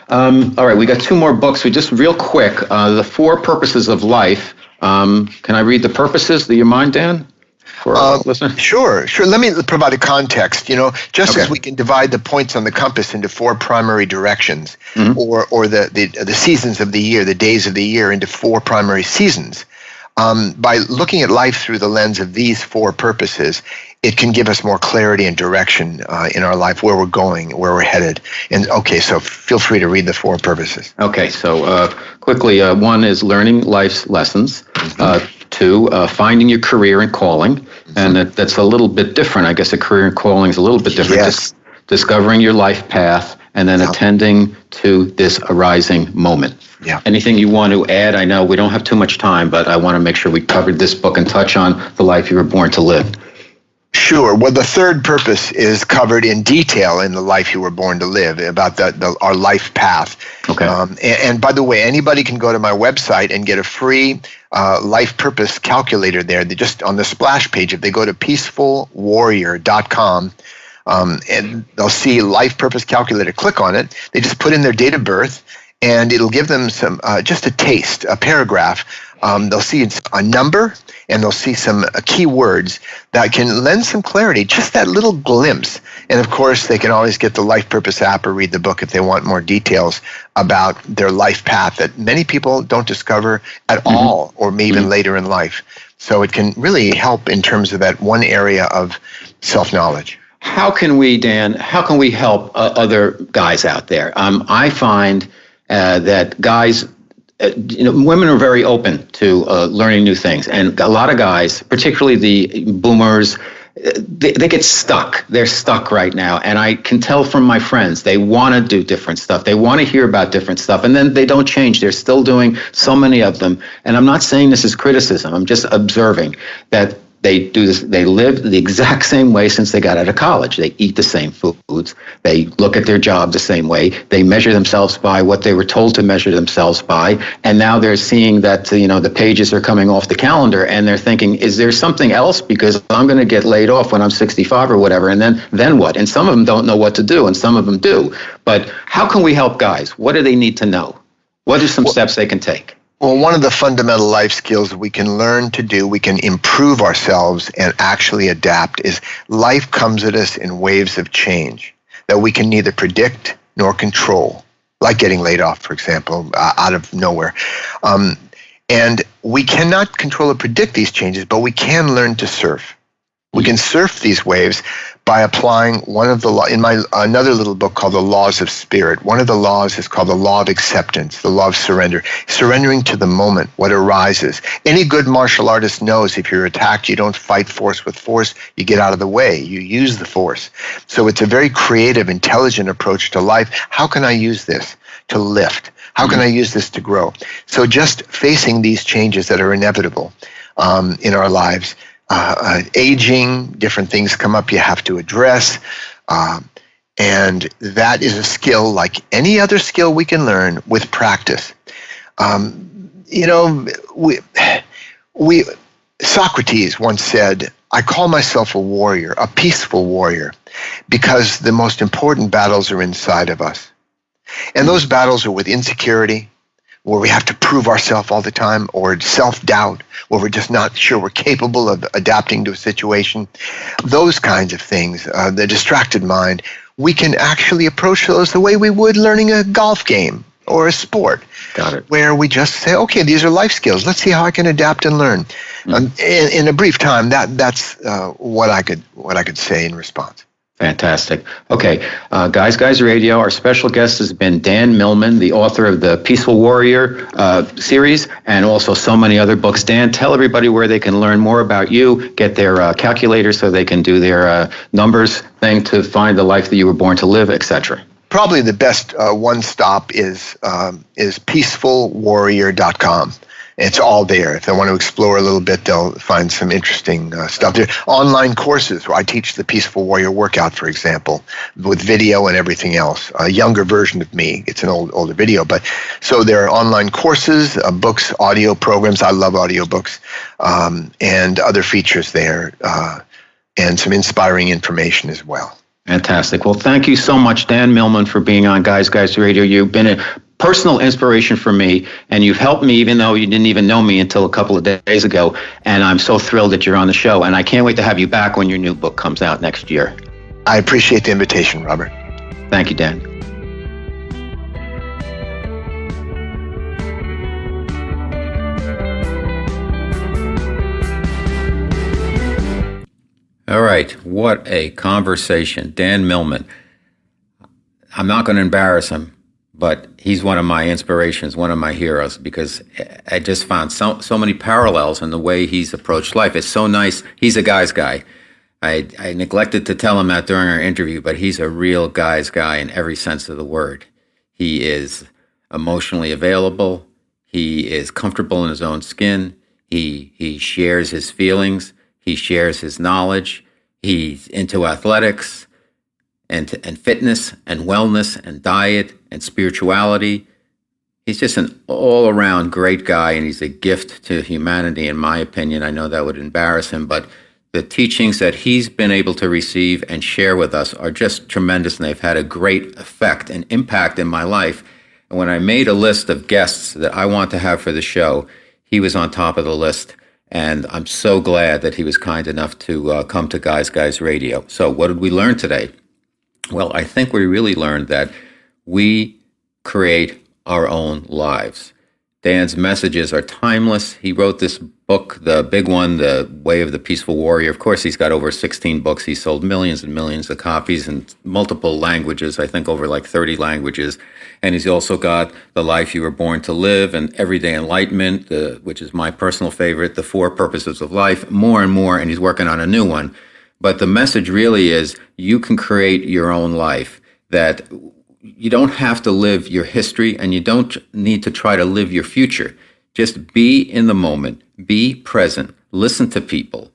All right. We got two more books. We just real quick, The Four Purposes of Life. Can I read the purposes? Do you mind, Dan? For our listener? Sure. Let me provide a context. Just as we can divide the points on the compass into four primary directions, or the seasons of the year, the days of the year, into four primary seasons. By looking at life through the lens of these four purposes, it can give us more clarity and direction in our life, where we're going, where we're headed. And so feel free to read the four purposes. Okay, so quickly, one is learning life's lessons. Two, finding your career and calling. And that's a little bit different. I guess a career and calling is a little bit different. Yes. Discovering your life path, and then attending to this arising moment. Yeah. Anything you want to add? I know we don't have too much time, but I want to make sure we covered this book and touch on the life you were born to live. Sure. Well, the third purpose is covered in detail in The Life You Were Born to Live, about our life path. Okay. And by the way, anybody can go to my website and get a free life purpose calculator there. They just on the splash page, if they go to peacefulwarrior.com, and they'll see life purpose calculator. Click on it. They just put in their date of birth, and it'll give them some just a taste, a paragraph. They'll see a number, and they'll see some key words that can lend some clarity, just that little glimpse. And of course, they can always get the Life Purpose app or read the book if they want more details about their life path that many people don't discover at all, or maybe even later in life. So it can really help in terms of that one area of self-knowledge. How can we, Dan, help other guys out there? I find that guys, women are very open to learning new things. And a lot of guys, particularly the boomers, they get stuck. They're stuck right now. And I can tell from my friends, they want to do different stuff. They want to hear about different stuff. And then they don't change. They're still doing so many of them. And I'm not saying this is criticism. I'm just observing that they do this. They live the exact same way since they got out of college. They eat the same foods. They look at their job the same way. They measure themselves by what they were told to measure themselves by. And now they're seeing that, the pages are coming off the calendar, and they're thinking, is there something else? Because I'm going to get laid off when I'm 65 or whatever. And then what? And some of them don't know what to do, and some of them do. But how can we help guys? What do they need to know? What are some steps they can take? Well, one of the fundamental life skills we can learn to do, we can improve ourselves and actually adapt, is life comes at us in waves of change that we can neither predict nor control, like getting laid off, for example, out of nowhere. And we cannot control or predict these changes, but we can learn to surf. We can surf these waves by applying one of the in my another little book called The Laws of Spirit. One of the laws is called the law of acceptance, the law of surrender, surrendering to the moment, what arises. Any good martial artist knows if you're attacked, you don't fight force with force, you get out of the way, you use the force. So it's a very creative, intelligent approach to life. How can I use this to lift? How can I use this to grow? So just facing these changes that are inevitable in our lives. Aging, different things come up you have to address. And that is a skill like any other skill we can learn with practice. Socrates once said, I call myself a warrior, a peaceful warrior, because the most important battles are inside of us. And those battles are with insecurity, where we have to prove ourselves all the time, or self-doubt, where we're just not sure we're capable of adapting to a situation, those kinds of things, the distracted mind, we can actually approach those the way we would learning a golf game or a sport. Got it. Where we just say, okay, these are life skills. Let's see how I can adapt and learn. In a brief time, that's what I could say in response. Fantastic. Okay, Guys Radio, our special guest has been Dan Millman, the author of the Peaceful Warrior series, and also so many other books. Dan, tell everybody where they can learn more about you, get their calculator so they can do their numbers thing to find the life that you were born to live, etc. Probably the best one stop is peacefulwarrior.com. It's all there. If they want to explore a little bit, they'll find some interesting stuff. There are online courses where I teach the Peaceful Warrior workout, for example, with video and everything else. A younger version of me. It's an older video. But so there are online courses, books, audio programs. I love audiobooks, and other features there, and some inspiring information as well. Fantastic. Well, thank you so much, Dan Millman, for being on Guys Radio. You've been a personal inspiration for me, and you've helped me even though you didn't even know me until a couple of days ago, and I'm so thrilled that you're on the show, and I can't wait to have you back when your new book comes out next year. I appreciate the invitation, Robert. Thank you, Dan. All right, what a conversation. Dan Millman. I'm not going to embarrass him, but he's one of my inspirations, one of my heroes, because I just found so many parallels in the way he's approached life. It's so nice. He's a guy's guy. I neglected to tell him that during our interview, but he's a real guy's guy in every sense of the word. He is emotionally available. He is comfortable in his own skin. He shares his feelings. He shares his knowledge. He's into athletics and fitness and wellness and diet and spirituality. He's just an all-around great guy, and he's a gift to humanity, in my opinion. I know that would embarrass him, but the teachings that he's been able to receive and share with us are just tremendous, and they've had a great effect and impact in my life. And when I made a list of guests that I want to have for the show, he was on top of the list. And I'm so glad that he was kind enough to come to Guys Radio. So what did we learn today? Well, I think we really learned that we create our own lives. Dan's messages are timeless. He wrote this book, the big one, The Way of the Peaceful Warrior. Of course, he's got over 16 books. He sold millions and millions of copies in multiple languages, I think over like 30 languages. And he's also got The Life You Were Born to Live and Everyday Enlightenment, which is my personal favorite, The 4 Purposes of Life, more and more, and he's working on a new one. But the message really is you can create your own life, that you don't have to live your history and you don't need to try to live your future. Just be in the moment, be present, listen to people,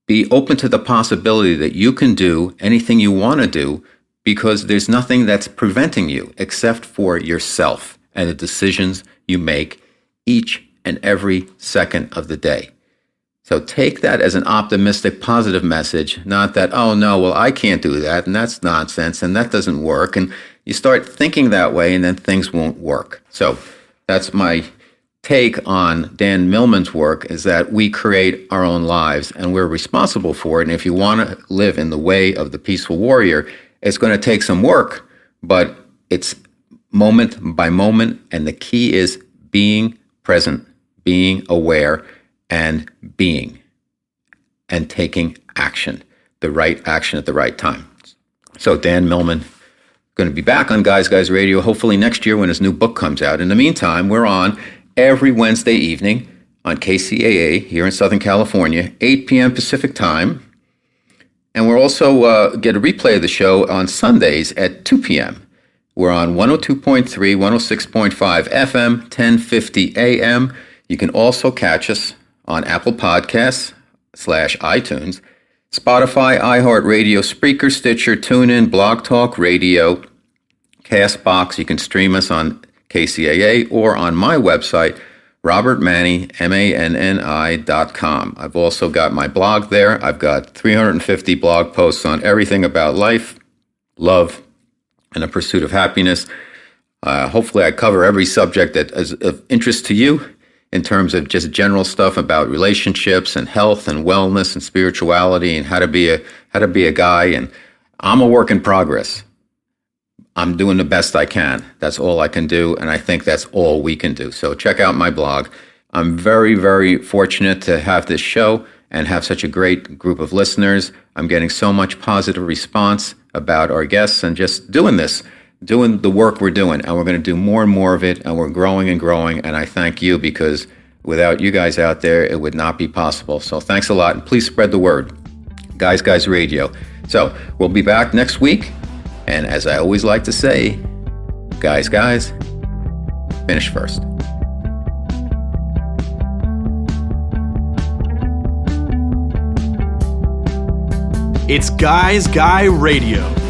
be open to the possibility that you can do anything you want to do, because there's nothing that's preventing you except for yourself and the decisions you make each and every second of the day. So take that as an optimistic, positive message, not that, oh no, well, I can't do that, and that's nonsense, and that doesn't work. And you start thinking that way, and then things won't work. So that's my take on Dan Millman's work, is that we create our own lives, and we're responsible for it. And if you want to live in the way of the Peaceful Warrior, it's going to take some work, but it's moment by moment, and the key is being present, being aware, and being and taking action, the right action at the right time. So Dan Millman going to be back on Guys Radio hopefully next year when his new book comes out. In the meantime, we're on every Wednesday evening on KCAA here in Southern California, 8 p.m. Pacific time. And we're also get a replay of the show on Sundays at 2 p.m. We're on 102.3, 106.5 FM, 1050 AM. You can also catch us on Apple Podcasts /iTunes, Spotify, iHeartRadio, Spreaker, Stitcher, TuneIn, Blog Talk Radio, CastBox. You can stream us on KCAA or on my website, robertmanni, MANNI.com. I've also got my blog there. I've got 350 blog posts on everything about life, love, and the pursuit of happiness. Hopefully I cover every subject that is of interest to you in terms of just general stuff about relationships and health and wellness and spirituality and how to be a guy. And I'm a work in progress. I'm doing the best I can. That's all I can do, and I think that's all we can do. So check out my blog. I'm very, very fortunate to have this show and have such a great group of listeners. I'm getting so much positive response about our guests and just doing the work we're doing. And we're going to do more and more of it, and we're growing and growing. And I thank you, because without you guys out there, it would not be possible. So thanks a lot, and please spread the word. Guys Radio. So we'll be back next week. And as I always like to say, guys, finish first. It's Guys Guy Radio.